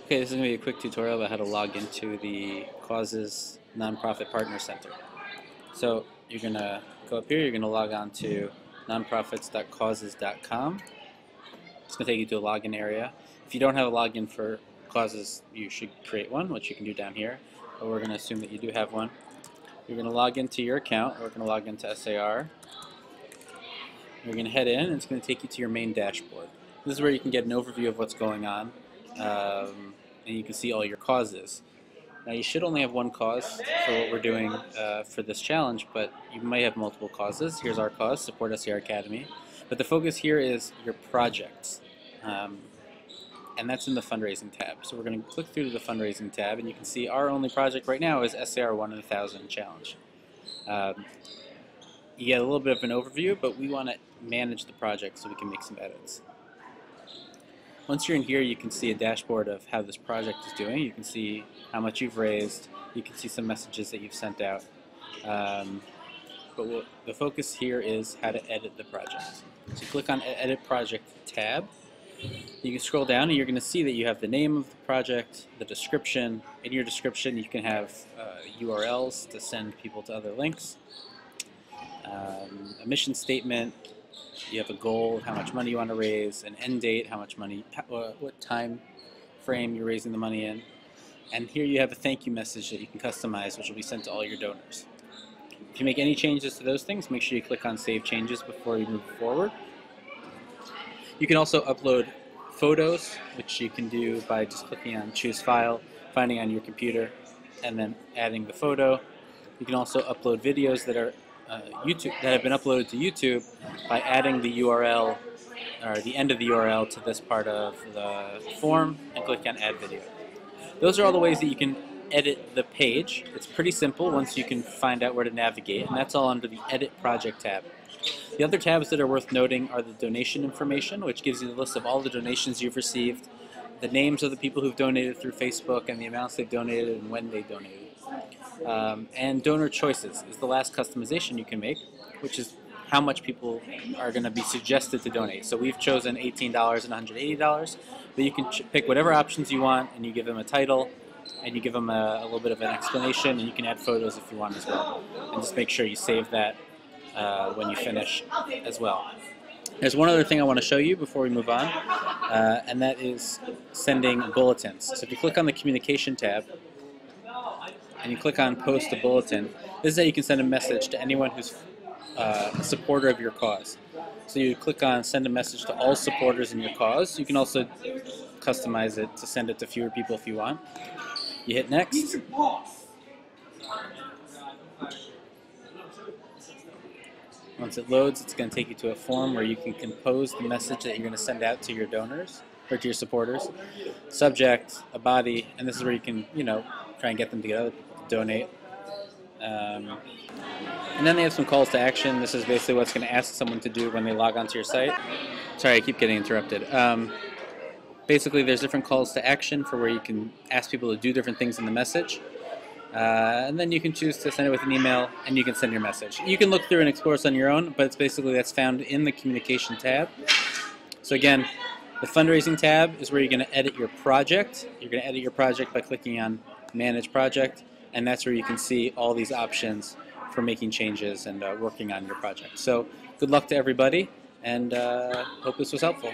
Okay, this is going to be a quick tutorial about how to log into the Causes Nonprofit Partner Center. So you're going to go up here, you're going to log on to nonprofits.causes.com. It's going to take you to a login area. If you don't have a login for Causes, you should create one, which you can do down here. But we're going to assume that you do have one. You're going to log into your account. We're going to log into SAR. You're going to head in, and it's going to take you to your main dashboard. This is where you can get an overview of what's going on. And you can see all your causes. Now you should only have one cause for what we're doing for this challenge, but you might have multiple causes. Here's our cause, Support SAR Academy. But the focus here is your projects. And that's in the fundraising tab. So we're going to click through to the fundraising tab, and you can see our only project right now is SAR 1 in 1,000 challenge. You get a little bit of an overview, but we want to manage the project so we can make some edits. Once you're in here, you can see a dashboard of how this project is doing. You can see how much you've raised. You can see some messages that you've sent out. But the focus here is how to edit the project. So click on Edit Project tab. You can scroll down and you're going to see that you have the name of the project, the description. In your description, you can have URLs to send people to other links, a mission statement. You have a goal, how much money you want to raise, an end date, how much money, what time frame you're raising the money in. And here you have a thank you message that you can customize, which will be sent to all your donors. If you make any changes to those things, make sure you click on Save Changes before you move forward. You can also upload photos, which you can do by just clicking on Choose File, finding on your computer, and then adding the photo. You can also upload videos that are that have been uploaded to YouTube by adding the URL or the end of the URL to this part of the form and click on Add Video. Those are all the ways that you can edit the page. It's pretty simple once you can find out where to navigate, and that's all under the Edit Project tab. The other tabs that are worth noting are the donation information, which gives you the list of all the donations you've received, the names of the people who've donated through Facebook and the amounts they've donated and when they donated. And donor choices is the last customization you can make, which is how much people are going to be suggested to donate. So we've chosen $18 and $180, but you can pick whatever options you want, and you give them a title, and you give them a little bit of an explanation, and you can add photos if you want as well. And just make sure you save that when you finish as well. There's one other thing I want to show you before we move on, and that is sending bulletins. So if you click on the Communication tab, and you click on Post a Bulletin, this is how you can send a message to anyone who's a supporter of your cause. So you click on Send a Message to all supporters in your cause. You can also customize it to send it to fewer people if you want. You hit Next. Once it loads, it's going to take you to a form where you can compose the message that you're going to send out to your donors, or to your supporters. Subject, a body, and this is where you can, try and get them to get other people to donate. And then they have some calls to action. This is basically what's going to ask someone to do when they log onto your site. Sorry, I keep getting interrupted. Basically, there's different calls to action for where you can ask people to do different things in the message. And then you can choose to send it with an email, and you can send your message. You can look through and explore this on your own, but it's basically that's found in the Communication tab. So again, the Fundraising tab is where you're going to edit your project. You're going to edit your project by clicking on Manage Project, and that's where you can see all these options for making changes and working on your project. So good luck to everybody, and hope this was helpful.